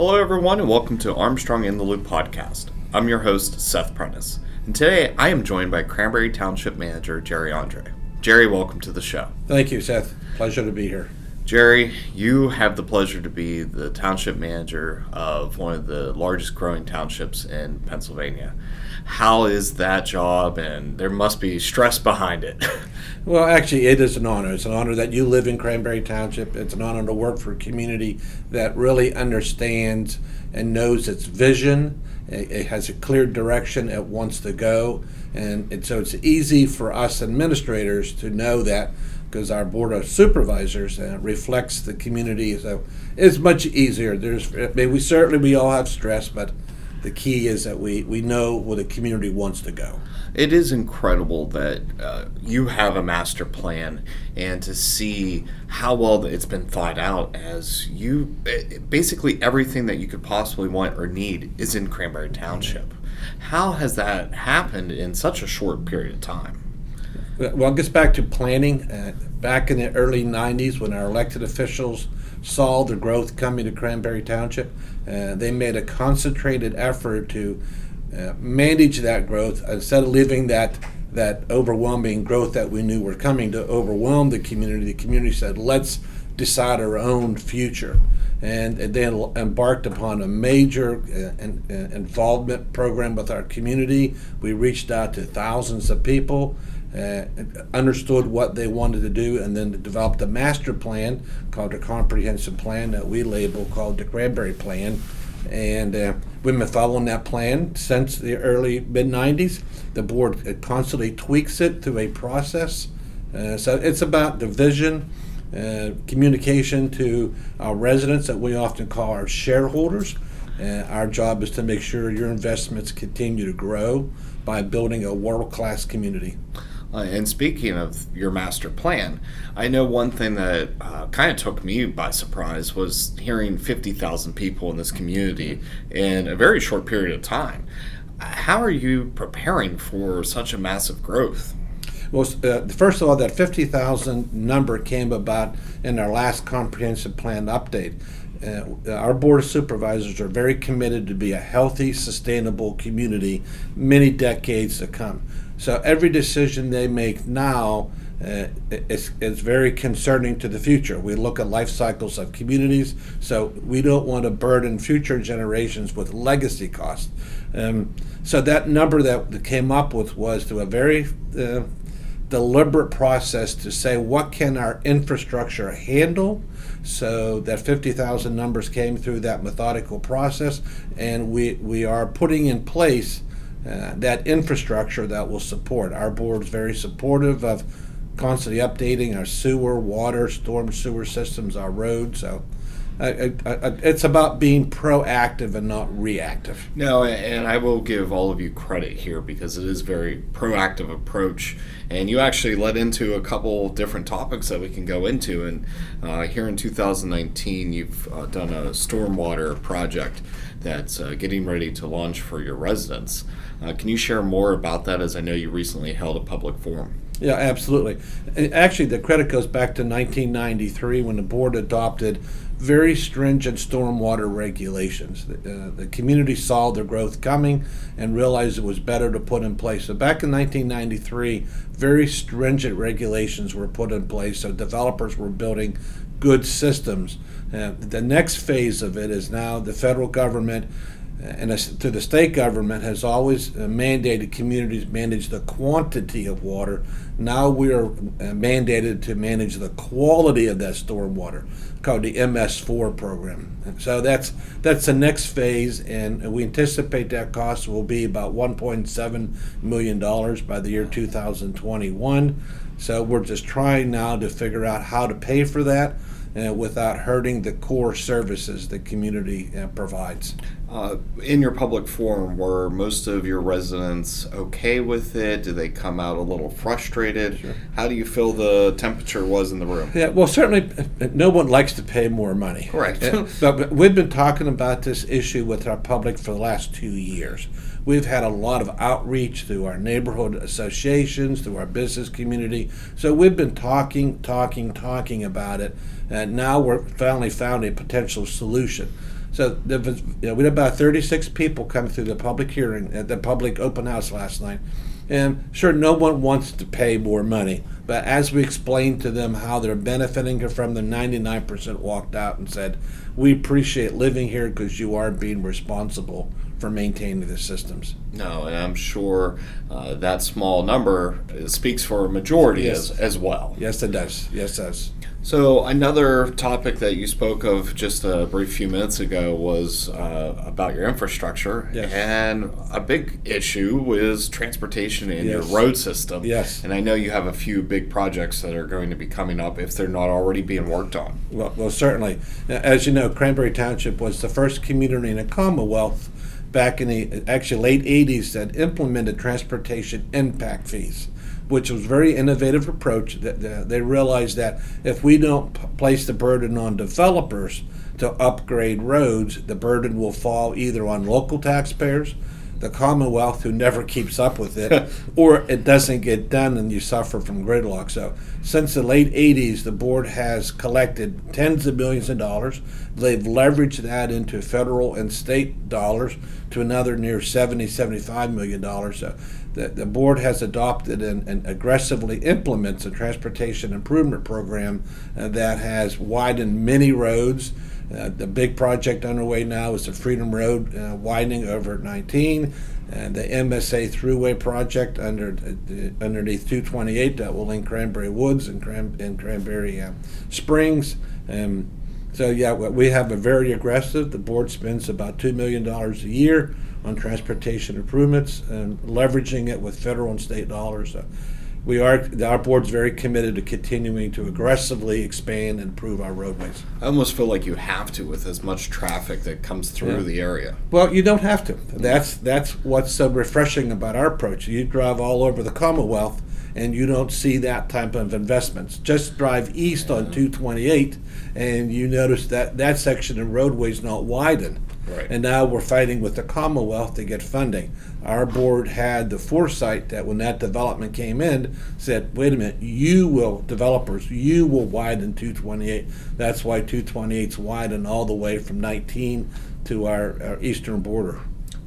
Hello, everyone, and welcome to Armstrong in the Loop podcast. I'm your host, Seth Prentice, and today I am joined by Cranberry Township Manager Jerry Andree. Jerry, welcome to the show. Thank you, Seth. Pleasure to be here. Jerry, you have the pleasure to be the township manager of one of the largest growing townships in Pennsylvania. How is that job? And there must be stress behind it. Well, actually, it is an honor. It's an honor that you live in Cranberry Township. It's an honor to work for a community that really understands and knows its vision. It has a clear direction it wants to go. And so it's easy for us administrators to know that because our Board of Supervisors reflects the community. So it's much easier. We all have stress, but the key is that we know where the community wants to go. It is incredible that you have a master plan, and to see how well it's been thought out, as you basically everything that you could possibly want or need is in Cranberry Township. How has that happened in such a short period of time? Well, it gets back to planning. Back in the early 90s, when our elected officials saw the growth coming to Cranberry Township, they made a concentrated effort to manage that growth instead of leaving that overwhelming growth that we knew were coming to overwhelm the community. The community said, let's decide our own future. And then embarked upon a major involvement program with our community. We reached out to thousands of people, understood what they wanted to do, and then developed a master plan called a comprehensive plan that we label called the Cranberry Plan. And we've been following that plan since the early mid-90s. The board constantly tweaks it through a process. So it's about the vision, communication to our residents that we often call our shareholders. Our job is to make sure your investments continue to grow by building a world-class community. And speaking of your master plan, I know one thing that kind of took me by surprise was hearing 50,000 people in this community in a very short period of time. How are you preparing for such a massive growth? Well, first of all, that 50,000 number came about in our last comprehensive plan update. Our Board of Supervisors are very committed to be a healthy, sustainable community many decades to come. So every decision they make now is very concerning to the future. We look at life cycles of communities, so we don't want to burden future generations with legacy costs. So that number that they came up with was through a very deliberate process to say, what can our infrastructure handle? So that 50,000 numbers came through that methodical process, and we are putting in place that infrastructure that will support. Our board is very supportive of constantly updating our sewer, water, storm sewer systems, our roads. So it's about being proactive and not reactive. No, and I will give all of you credit here because it is a very proactive approach, and you actually led into a couple different topics that we can go into. And here in 2019, you've done a stormwater project that's getting ready to launch for your residents. Can you share more about that, as I know you recently held a public forum? Yeah, absolutely. Actually, the credit goes back to 1993 when the board adopted very stringent stormwater regulations. The community saw the growth coming and realized it was better to put in place. So back in 1993, very stringent regulations were put in place, so developers were building good systems. The next phase of it is now the federal government and to the state government has always mandated communities manage the quantity of water. Now we are mandated to manage the quality of that storm water, called the MS4 program. So that's the next phase, and we anticipate that cost will be about $1.7 million by the year 2021. So we're just trying now to figure out how to pay for that without hurting the core services the community provides. In your public forum, were most of your residents okay with it? Did they come out a little frustrated? Sure. How do you feel the temperature was in the room? Yeah, well, certainly no one likes to pay more money. Correct. But we've been talking about this issue with our public for the last 2 years. We've had a lot of outreach through our neighborhood associations, through our business community. So we've been talking about it, and now we're finally found a potential solution. So we had about 36 people come through the public hearing at the public open house last night. And sure, no one wants to pay more money, but as we explained to them how they're benefiting from, the 99% walked out and said, "We appreciate living here because you are being responsible for maintaining the systems." No, and I'm sure that small number speaks for a majority Yes. as well. Yes, it does. Yes, it does. So another topic that you spoke of just a brief few minutes ago was about your infrastructure, Yes. and a big issue was transportation in your Yes. road system. Yes. And I know you have a few big projects that are going to be coming up if they're not already being worked on. Well, certainly. As you know, Cranberry Township was the first community in the Commonwealth back in the actually late 80s that implemented transportation impact fees, which was a very innovative approach. They realized that if we don't place the burden on developers to upgrade roads, the burden will fall either on local taxpayers, the Commonwealth, who never keeps up with it, or it doesn't get done and you suffer from gridlock. So since the late 80s, the board has collected tens of millions of dollars. They've leveraged that into federal and state dollars to another near $75 million. So the board has adopted and aggressively implements a transportation improvement program that has widened many roads. The big project underway now is the Freedom Road widening over at 19, and the MSA Thruway project underneath 228 that will link Cranberry Woods and Cranberry Springs. So yeah, we have a very aggressive. The board spends about $2 million a year on transportation improvements and leveraging it with federal and state dollars. Our board's very committed to continuing to aggressively expand and improve our roadways. I almost feel like you have to with as much traffic that comes through the area. Well, you don't have to. That's what's so refreshing about our approach. You drive all over the Commonwealth and you don't see that type of investments. Just drive east on 228 and you notice that section of roadway is not widened. Right. And now we're fighting with the Commonwealth to get funding. Our board had the foresight that when that development came in, said, wait a minute, developers, you will widen 228. That's why 228's widened all the way from 19 to our eastern border.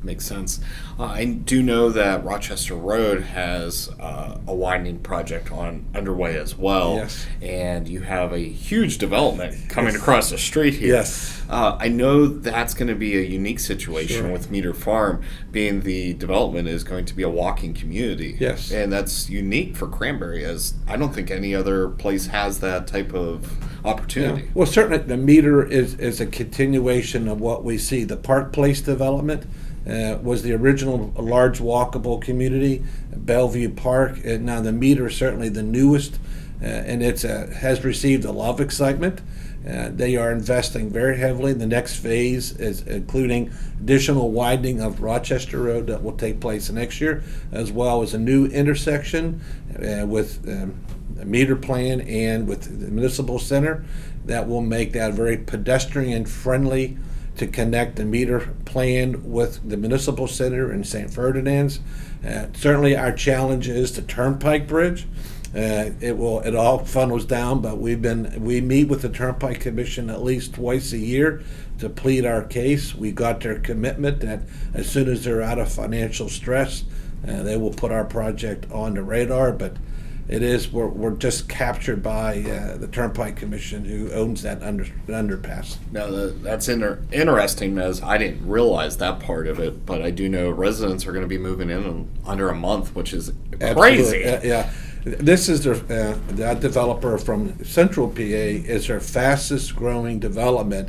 Makes sense. I do know that Rochester Road has a widening project underway as well. Yes. And you have a huge development coming across the street here. Yes. I know that's going to be a unique situation Sure. with Meter Farm, being the development is going to be a walking community. Yes. And that's unique for Cranberry, as I don't think any other place has that type of opportunity. Yeah. Well, certainly the Meter is a continuation of what we see. The Park Place development was the original large walkable community, Bellevue Park. And now the Meter is certainly the newest, and it has received a lot of excitement. They are investing very heavily. The next phase is including additional widening of Rochester Road that will take place next year, as well as a new intersection with a meter plan and with the municipal center that will make that very pedestrian friendly to connect the meter plan with the municipal center in St. Ferdinand's. Certainly our challenge is the Turnpike Bridge. It all funnels down, but we meet with the Turnpike Commission at least twice a year to plead our case. We got their commitment that as soon as they're out of financial stress, they will put our project on the radar. But we're just captured by the Turnpike Commission, who owns that underpass. Now, that's interesting, as I didn't realize that part of it, but I do know residents are going to be moving in under a month, which is crazy. Absolutely. Yeah. This is that developer from Central PA is their fastest growing development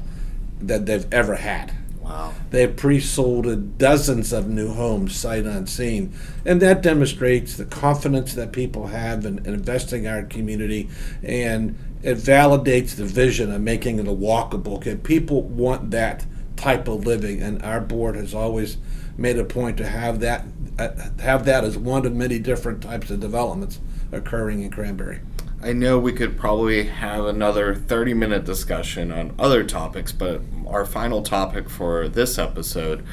that they've ever had. Wow. They've pre-sold dozens of new homes sight unseen, and that demonstrates the confidence that people have in investing in our community, and it validates the vision of making it a walkable. People want that type of living, and our board has always made a point to have that as one of many different types of developments occurring in Cranberry. I know we could probably have another 30-minute discussion on other topics, but our final topic for this episode,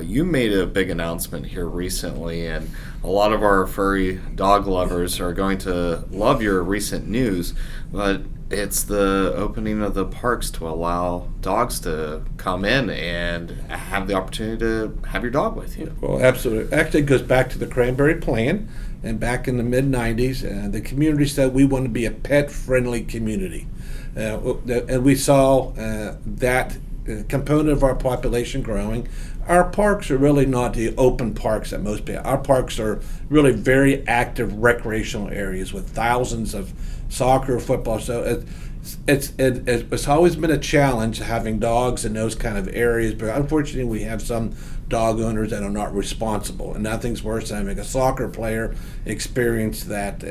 you made a big announcement here recently, and a lot of our furry dog lovers are going to love your recent news, but It's the opening of the parks to allow dogs to come in and have the opportunity to have your dog with you. Well, absolutely. Actually, it goes back to the Cranberry plan. And back in the mid-'90s, the community said we want to be a pet-friendly community. And we saw that component of our population growing. Our parks are really not the open parks that most people. Our parks are really very active recreational areas with thousands of soccer, football. So it's always been a challenge having dogs in those kind of areas. But unfortunately, we have some dog owners that are not responsible, and nothing's worse than having a soccer player experience that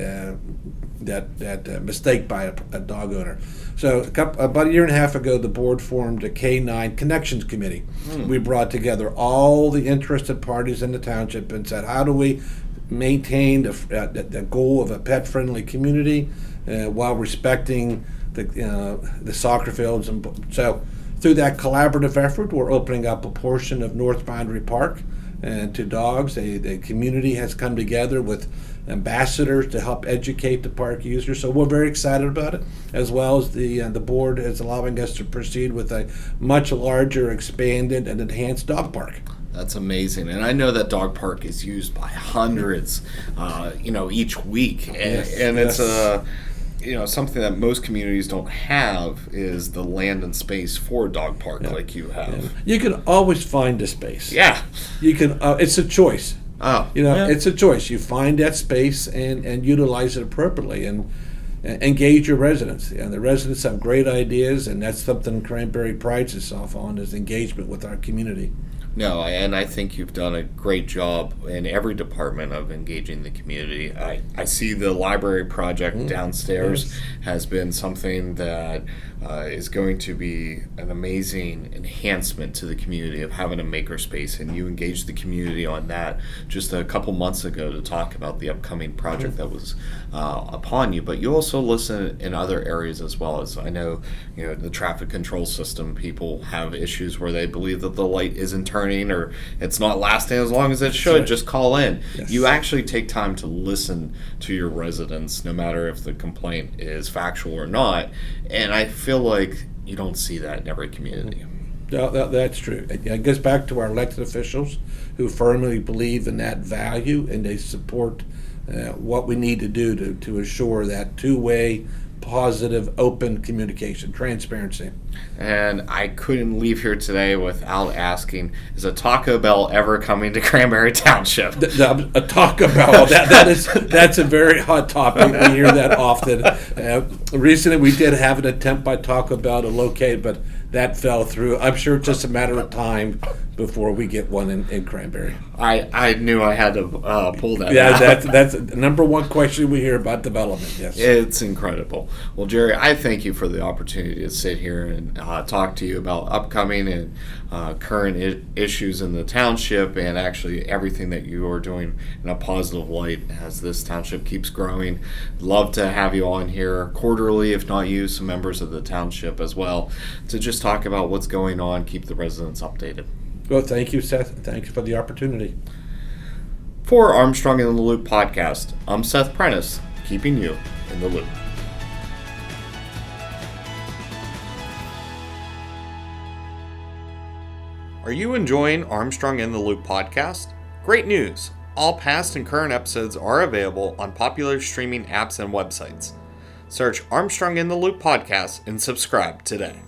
mistake by a dog owner. So about a year and a half ago, the board formed a K9 Connections Committee. We brought together all the interested parties in the township and said, how do we maintain the goal of a pet-friendly community while respecting the soccer fields? And so through that collaborative effort, we're opening up a portion of North Boundary Park to dogs. The community has come together with ambassadors to help educate the park users. So we're very excited about it, as well as the board is allowing us to proceed with a much larger, expanded, and enhanced dog park. That's amazing, and I know that dog park is used by hundreds, each week, and it's something that most communities don't have is the land and space for a dog park like you have. Yeah. You can always find a space. Yeah, you can. It's a choice. Oh, It's a choice. You find that space and utilize it appropriately and engage your residents. And the residents have great ideas, and that's something Cranberry prides itself on, is engagement with our community. No, and I think you've done a great job in every department of engaging the community. I see the library project downstairs has been something that is going to be an amazing enhancement to the community of having a makerspace, and you engaged the community on that just a couple months ago to talk about the upcoming project that was upon you. But you also listen in other areas as well. As I know, the traffic control system, people have issues where they believe that the light isn't turning or it's not lasting as long as it should. Right. Just call in. Yes. You actually take time to listen to your residents, no matter if the complaint is factual or not, and I feel like you don't see that in every community. No, that's true. It goes back to our elected officials who firmly believe in that value, and they support what we need to do to assure that two-way, positive, open communication, transparency. And I couldn't leave here today without asking, is a Taco Bell ever coming to Cranberry Township? A Taco Bell, that's a very hot topic. We hear that often. Recently, we did have an attempt by Taco Bell to locate, but that fell through. I'm sure it's just a matter of time before we get one in Cranberry. I knew I had to pull that out. out. That's the number one question we hear about development, yes. It's incredible. Well, Jerry, I thank you for the opportunity to sit here and talk to you about upcoming and current issues in the township, and actually everything that you are doing in a positive light as this township keeps growing. Love to have you on here quarterly, if not you, some members of the township as well, to just talk about what's going on, keep the residents updated. Well, thank you, Seth. Thank you for the opportunity. For Armstrong in the Loop podcast, I'm Seth Prentice, keeping you in the loop. Are you enjoying Armstrong in the Loop podcast? Great news! All past and current episodes are available on popular streaming apps and websites. Search Armstrong in the Loop podcast and subscribe today.